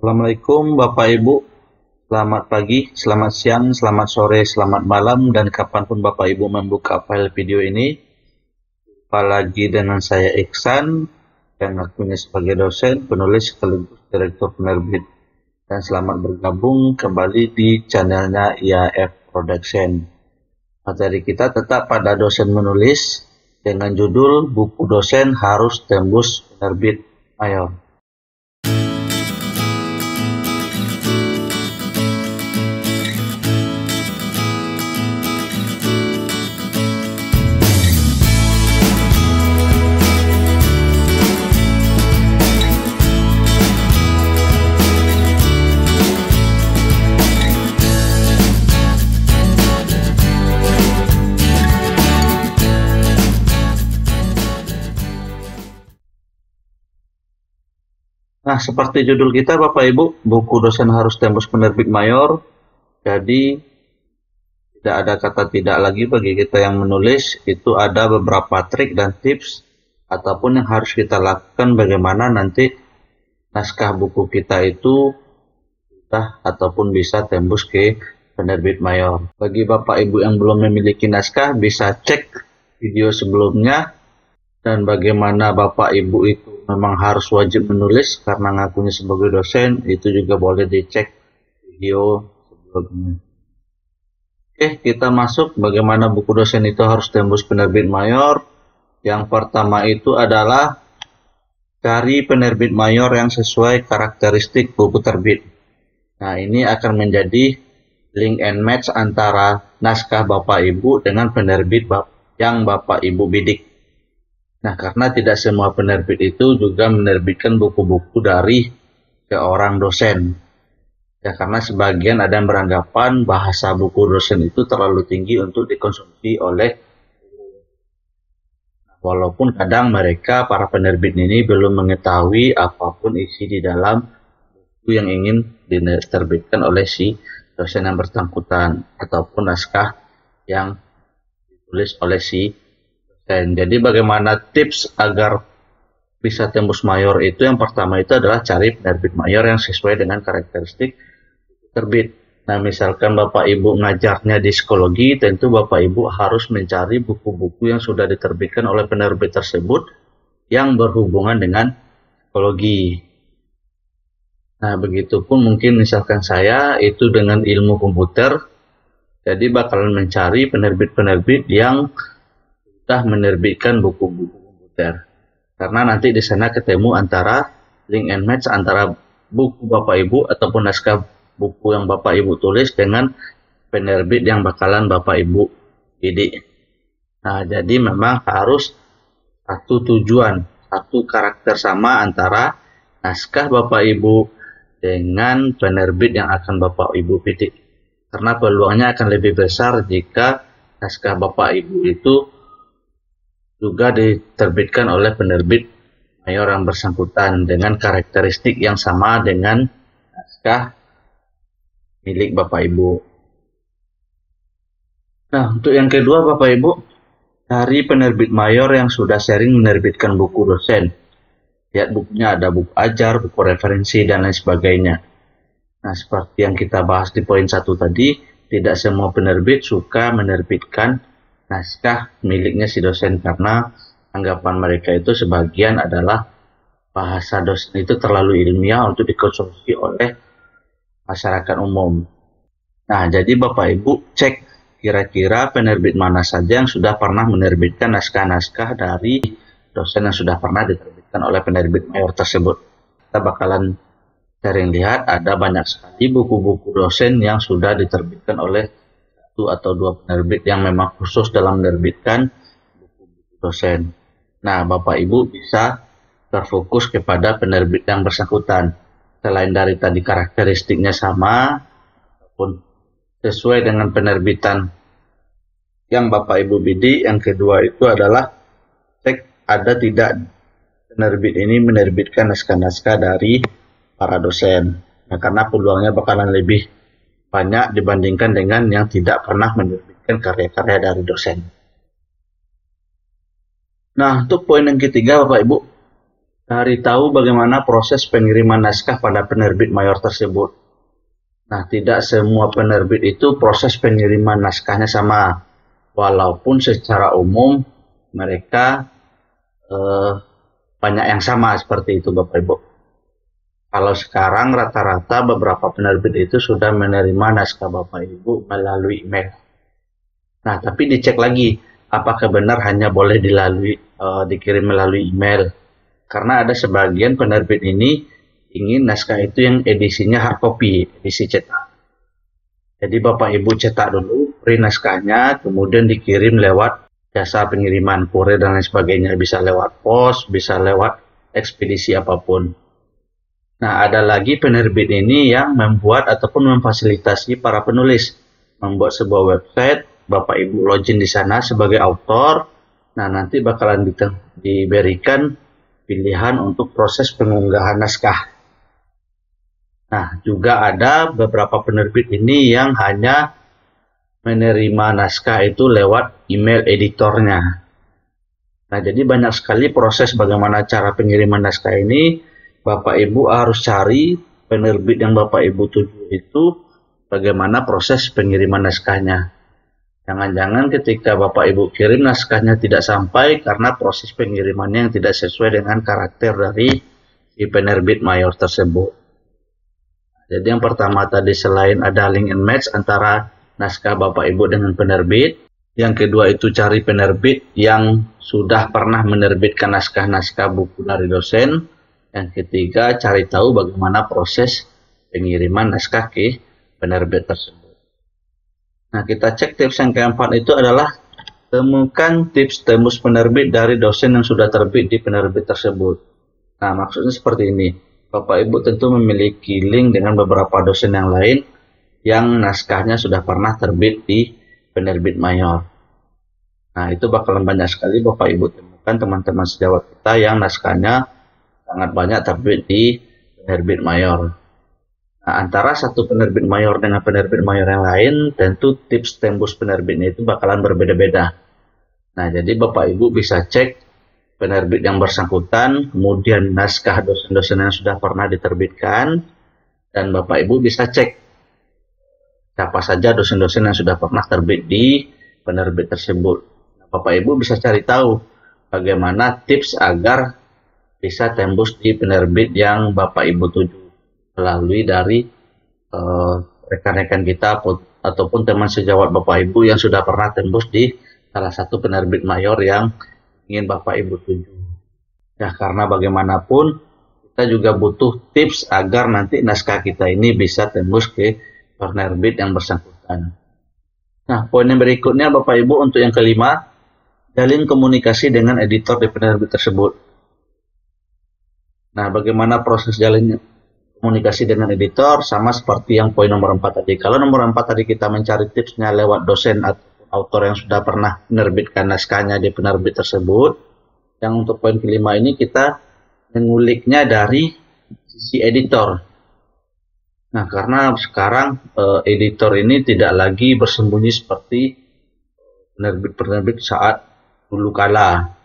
Assalamualaikum Bapak Ibu, selamat pagi, selamat siang, selamat sore, selamat malam, dan kapanpun Bapak Ibu membuka file video ini. Jumpa lagi dengan saya Iksan, yang akunya sebagai dosen, penulis sekaligus direktur penerbit. Dan selamat bergabung kembali di channelnya IAF Production. Materi kita tetap pada dosen menulis, dengan judul Buku Dosen Harus Tembus Penerbit Mayor. Nah, seperti judul kita Bapak Ibu, buku dosen harus tembus penerbit mayor. Jadi, tidak ada kata tidak lagi bagi kita yang menulis. Itu ada beberapa trik dan tips ataupun yang harus kita lakukan bagaimana nanti naskah buku kita itu sudah ataupun bisa tembus ke penerbit mayor. Bagi Bapak Ibu yang belum memiliki naskah, bisa cek video sebelumnya. Dan bagaimana Bapak Ibu itu memang harus wajib menulis karena ngakunya sebagai dosen, itu juga boleh dicek video sebelumnya. Oke, kita masuk bagaimana buku dosen itu harus tembus penerbit mayor. Yang pertama itu adalah cari penerbit mayor yang sesuai karakteristik buku terbit. Nah, ini akan menjadi link and match antara naskah Bapak Ibu dengan penerbit yang Bapak Ibu bidik. Nah, karena tidak semua penerbit itu juga menerbitkan buku-buku dari seorang dosen. Ya, karena sebagian ada yang beranggapan bahasa buku dosen itu terlalu tinggi untuk dikonsumsi oleh walaupun kadang mereka, para penerbit ini belum mengetahui apapun isi di dalam buku yang ingin diterbitkan oleh si dosen yang bersangkutan ataupun naskah yang ditulis oleh si dosen. Jadi bagaimana tips agar bisa tembus mayor itu, yang pertama itu adalah cari penerbit mayor yang sesuai dengan karakteristik terbit. Nah, misalkan Bapak Ibu ngajarnya di psikologi, tentu Bapak Ibu harus mencari buku-buku yang sudah diterbitkan oleh penerbit tersebut yang berhubungan dengan psikologi. Nah, begitupun mungkin misalkan saya itu dengan ilmu komputer, jadi bakalan mencari penerbit-penerbit yang sudah menerbitkan buku-buku komputer. Karena nanti di sana ketemu antara link and match antara buku Bapak Ibu ataupun naskah buku yang Bapak Ibu tulis dengan penerbit yang bakalan Bapak Ibu bidik. Nah, jadi memang harus satu tujuan, satu karakter sama antara naskah Bapak Ibu dengan penerbit yang akan Bapak Ibu bidik. Karena peluangnya akan lebih besar jika naskah Bapak Ibu itu juga diterbitkan oleh penerbit mayor yang bersangkutan dengan karakteristik yang sama dengan naskah milik Bapak Ibu. Nah, untuk yang kedua Bapak Ibu, cari penerbit mayor yang sudah sering menerbitkan buku dosen. Lihat bukunya, ada buku ajar, buku referensi, dan lain sebagainya. Nah, seperti yang kita bahas di poin 1 tadi, tidak semua penerbit suka menerbitkan naskah miliknya si dosen karena anggapan mereka itu sebagian adalah bahasa dosen itu terlalu ilmiah untuk dikonsumsi oleh masyarakat umum. Nah, jadi Bapak Ibu cek kira-kira penerbit mana saja yang sudah pernah menerbitkan naskah-naskah dari dosen yang sudah pernah diterbitkan oleh penerbit mayor tersebut. Kita bakalan sering lihat ada banyak sekali buku-buku dosen yang sudah diterbitkan oleh satu atau dua penerbit yang memang khusus dalam menerbitkan buku-buku dosen. Nah, Bapak Ibu bisa terfokus kepada penerbit yang bersangkutan. Selain dari tadi karakteristiknya sama ataupun sesuai dengan penerbitan yang Bapak Ibu bidik, yang kedua itu adalah cek ada tidak penerbit ini menerbitkan naskah-naskah dari para dosen. Nah, karena peluangnya bakalan lebih banyak dibandingkan dengan yang tidak pernah menerbitkan karya-karya dari dosen. Nah, untuk poin yang ketiga Bapak Ibu, Cari tahu bagaimana proses pengiriman naskah pada penerbit mayor tersebut. Nah, tidak semua penerbit itu proses pengiriman naskahnya sama. Walaupun secara umum mereka banyak yang sama seperti itu Bapak Ibu. Kalau sekarang rata-rata beberapa penerbit itu sudah menerima naskah Bapak Ibu melalui email. Nah, tapi dicek lagi apakah benar hanya boleh dikirim melalui email. Karena ada sebagian penerbit ini ingin naskah itu yang edisinya hard copy, edisi cetak. Jadi Bapak Ibu cetak dulu, print naskahnya, kemudian dikirim lewat jasa pengiriman, kurir dan lain sebagainya. Bisa lewat pos, bisa lewat ekspedisi apapun. Nah, ada lagi penerbit ini yang membuat ataupun memfasilitasi para penulis. Membuat sebuah website, Bapak Ibu login di sana sebagai author. Nah, nanti bakalan diberikan pilihan untuk proses pengunggahan naskah. Nah, juga ada beberapa penerbit ini yang hanya menerima naskah itu lewat email editornya. Nah, jadi banyak sekali proses bagaimana cara pengiriman naskah ini. Bapak Ibu harus cari penerbit yang Bapak Ibu tuju itu bagaimana proses pengiriman naskahnya. Jangan-jangan ketika Bapak Ibu kirim naskahnya tidak sampai karena proses pengirimannya yang tidak sesuai dengan karakter dari si penerbit mayor tersebut. Jadi yang pertama tadi selain ada link and match antara naskah Bapak Ibu dengan penerbit. Yang kedua itu cari penerbit yang sudah pernah menerbitkan naskah-naskah buku dari dosen. Yang ketiga cari tahu bagaimana proses pengiriman naskah ke penerbit tersebut. Nah, kita cek tips yang keempat itu adalah temukan tips tembus penerbit dari dosen yang sudah terbit di penerbit tersebut. Nah, maksudnya seperti ini. Bapak Ibu tentu memiliki link dengan beberapa dosen yang lain yang naskahnya sudah pernah terbit di penerbit mayor. Nah, itu bakalan banyak sekali Bapak Ibu temukan teman-teman sejawat kita yang naskahnya sangat banyak terbit di penerbit mayor. Nah, antara satu penerbit mayor dengan penerbit mayor yang lain, tentu tips tembus penerbitnya itu bakalan berbeda-beda. Nah, jadi Bapak Ibu bisa cek penerbit yang bersangkutan, kemudian naskah dosen-dosen yang sudah pernah diterbitkan, dan Bapak Ibu bisa cek siapa saja dosen-dosen yang sudah pernah terbit di penerbit tersebut. Nah, Bapak Ibu bisa cari tahu bagaimana tips agar bisa tembus di penerbit yang Bapak Ibu tuju melalui dari rekan-rekan kita ataupun teman sejawat Bapak Ibu yang sudah pernah tembus di salah satu penerbit mayor yang ingin Bapak Ibu tuju. Ya, karena bagaimanapun kita juga butuh tips agar nanti naskah kita ini bisa tembus ke penerbit yang bersangkutan. Nah, poin yang berikutnya Bapak Ibu untuk yang kelima, jalin komunikasi dengan editor di penerbit tersebut. Nah, bagaimana proses jalin komunikasi dengan editor? Sama seperti yang poin nomor 4 tadi. Kalau nomor 4 tadi kita mencari tipsnya lewat dosen atau autor yang sudah pernah menerbitkan naskahnya di penerbit tersebut. Yang untuk poin kelima ini kita menguliknya dari sisi editor. Nah, karena sekarang editor ini tidak lagi bersembunyi seperti penerbit-penerbit saat dulu kala.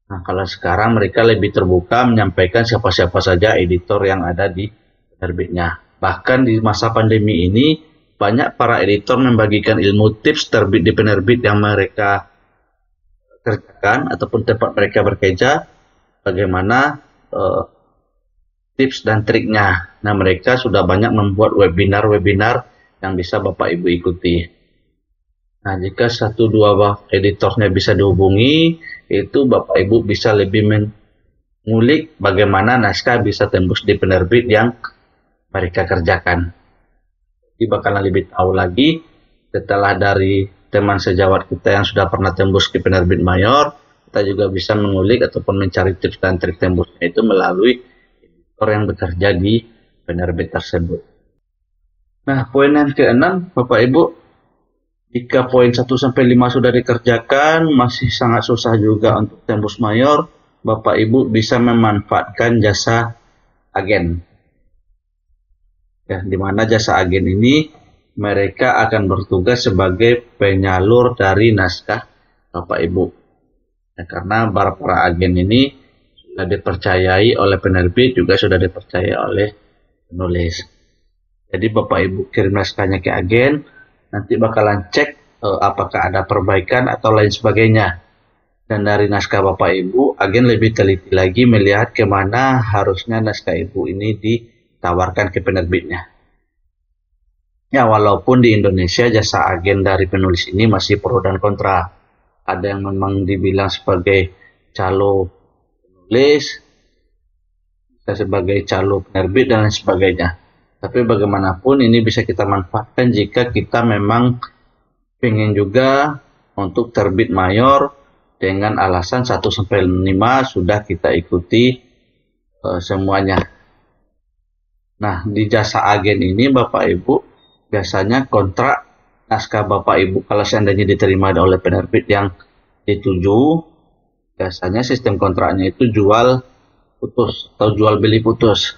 Nah, kalau sekarang mereka lebih terbuka menyampaikan siapa-siapa saja editor yang ada di penerbitnya. Bahkan di masa pandemi ini, banyak para editor membagikan ilmu tips terbit di penerbit yang mereka kerjakan ataupun tempat mereka bekerja, bagaimana tips dan triknya. Nah, mereka sudah banyak membuat webinar-webinar yang bisa Bapak Ibu ikuti. Nah, jika 1-2 editornya bisa dihubungi, itu Bapak Ibu bisa lebih mengulik bagaimana naskah bisa tembus di penerbit yang mereka kerjakan. Jadi bakalan lebih tahu lagi setelah dari teman sejawat kita yang sudah pernah tembus ke penerbit mayor, kita juga bisa mengulik ataupun mencari tips dan trik tembusnya itu melalui editor yang bekerja di penerbit tersebut. Nah, poin yang ke-6 Bapak Ibu, jika poin 1-5 sudah dikerjakan, masih sangat susah juga untuk tembus mayor, Bapak Ibu bisa memanfaatkan jasa agen. Ya, di mana jasa agen ini mereka akan bertugas sebagai penyalur dari naskah Bapak Ibu. Ya, karena para agen ini sudah dipercayai oleh penerbit, juga sudah dipercayai oleh penulis. Jadi Bapak Ibu kirim naskahnya ke agen, nanti bakalan cek apakah ada perbaikan atau lain sebagainya. Dan dari naskah Bapak Ibu, agen lebih teliti lagi melihat kemana harusnya naskah Ibu ini ditawarkan ke penerbitnya. Ya, walaupun di Indonesia jasa agen dari penulis ini masih pro dan kontra. Ada yang memang dibilang sebagai calo penulis, sebagai calo penerbit, dan lain sebagainya. Tapi bagaimanapun ini bisa kita manfaatkan jika kita memang pengen juga untuk terbit mayor dengan alasan 1-5 sudah kita ikuti semuanya. Nah, di jasa agen ini Bapak Ibu biasanya kontrak naskah Bapak Ibu kalau seandainya diterima oleh penerbit yang dituju, biasanya sistem kontraknya itu jual putus atau jual beli putus.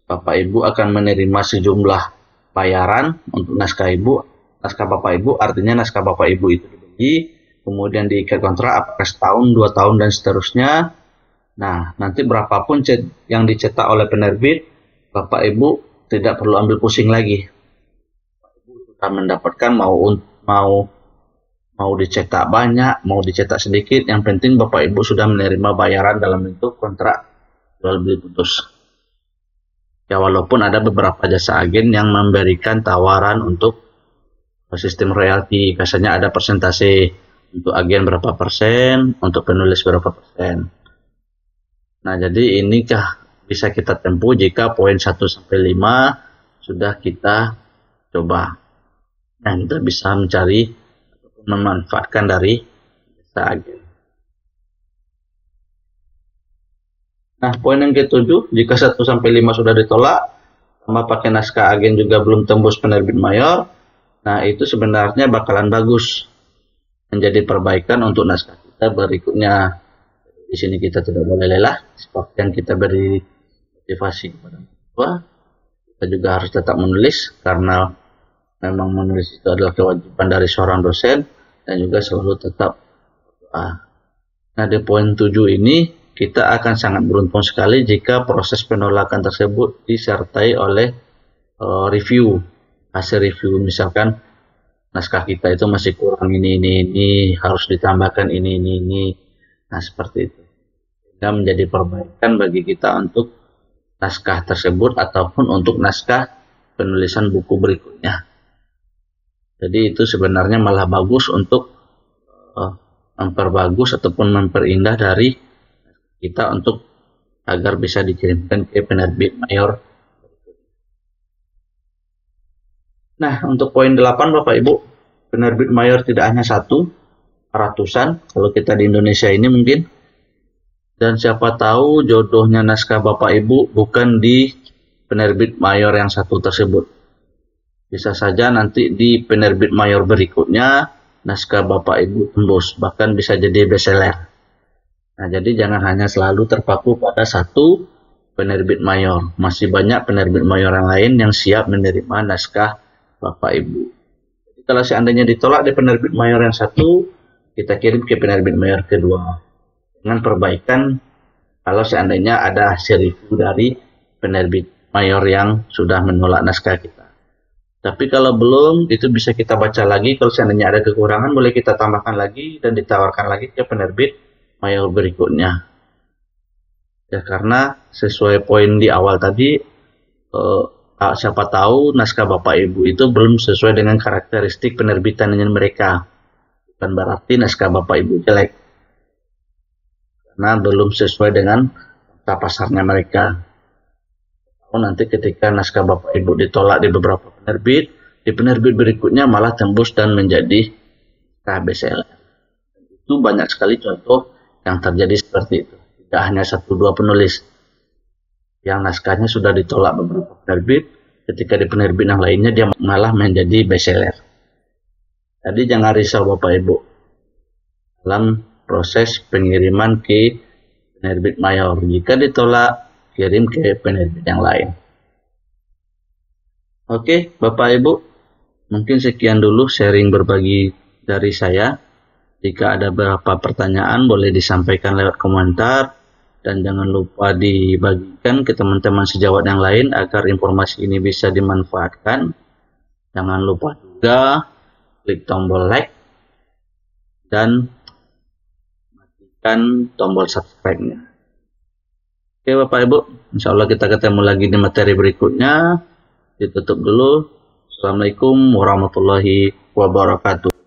Bapak Ibu akan menerima sejumlah bayaran untuk naskah Ibu. Naskah Bapak Ibu artinya naskah Bapak Ibu itu dibeli, kemudian diikat kontrak apakah setahun, 2 tahun, dan seterusnya. Nah, nanti berapapun yang dicetak oleh penerbit, Bapak Ibu tidak perlu ambil pusing lagi. Bapak Ibu sudah mendapatkan mau dicetak banyak, mau dicetak sedikit, yang penting Bapak Ibu sudah menerima bayaran dalam bentuk kontrak jual beli putus. Ya, walaupun ada beberapa jasa agen yang memberikan tawaran untuk sistem royalti, biasanya ada persentase. Untuk agen berapa persen, untuk penulis berapa persen. Nah, jadi inikah bisa kita tempuh jika poin 1-5 sudah kita coba. Nah, kita bisa mencari atau memanfaatkan dari jasa agen. Nah, poin yang ke-7, jika 1-5 sudah ditolak, sama pakai naskah agen juga belum tembus penerbit mayor, nah itu sebenarnya bakalan bagus menjadi perbaikan untuk naskah kita berikutnya. Di sini kita tidak boleh lelah, seperti yang kita beri motivasi kepada mahasiswa. Kita juga harus tetap menulis, karena memang menulis itu adalah kewajiban dari seorang dosen, dan juga selalu tetap berdoa. Nah, di poin 7 ini kita akan sangat beruntung sekali jika proses penolakan tersebut disertai oleh review, hasil review. Misalkan naskah kita itu masih kurang ini, harus ditambahkan ini. Nah, seperti itu. Sehingga menjadi perbaikan bagi kita untuk naskah tersebut ataupun untuk naskah penulisan buku berikutnya. Jadi itu sebenarnya malah bagus untuk memperbagus ataupun memperindah dari kita untuk agar bisa dikirimkan ke penerbit mayor. Nah, untuk poin 8 Bapak Ibu, penerbit mayor tidak hanya satu, ratusan kalau kita di Indonesia ini mungkin. Dan siapa tahu jodohnya naskah Bapak Ibu bukan di penerbit mayor yang satu tersebut. Bisa saja nanti di penerbit mayor berikutnya naskah Bapak Ibu tembus, bahkan bisa jadi bestseller. Nah, jadi jangan hanya selalu terpaku pada satu penerbit mayor. Masih banyak penerbit mayor yang lain yang siap menerima naskah Bapak Ibu. Jadi, kalau seandainya ditolak di penerbit mayor yang satu, kita kirim ke penerbit mayor kedua dengan perbaikan kalau seandainya ada hasil review dari penerbit mayor yang sudah menolak naskah kita. Tapi kalau belum, itu bisa kita baca lagi. Kalau seandainya ada kekurangan, boleh kita tambahkan lagi dan ditawarkan lagi ke penerbit mayor berikutnya. Ya, karena sesuai poin di awal tadi, siapa tahu naskah Bapak Ibu itu belum sesuai dengan karakteristik penerbitan dengan mereka. Bukan berarti naskah Bapak Ibu jelek, karena belum sesuai dengan pasarnya mereka. Nanti ketika naskah Bapak Ibu ditolak di beberapa penerbit, di penerbit berikutnya malah tembus dan menjadi bestseller. Itu banyak sekali contoh yang terjadi seperti itu. Tidak hanya 1-2 penulis yang naskahnya sudah ditolak beberapa penerbit, ketika di penerbit yang lainnya dia malah menjadi bestseller. Jadi jangan risau Bapak Ibu dalam proses pengiriman ke penerbit mayor. Jika ditolak, kirim ke penerbit yang lain. Oke Bapak Ibu, mungkin sekian dulu sharing berbagi dari saya. Jika ada beberapa pertanyaan boleh disampaikan lewat komentar. dan jangan lupa dibagikan ke teman-teman sejawat yang lain agar informasi ini bisa dimanfaatkan. Jangan lupa juga klik tombol like dan matikan tombol subscribe-nya. Oke Bapak Ibu, insya Allah kita ketemu lagi di materi berikutnya. Ditutup dulu. Assalamualaikum warahmatullahi wabarakatuh.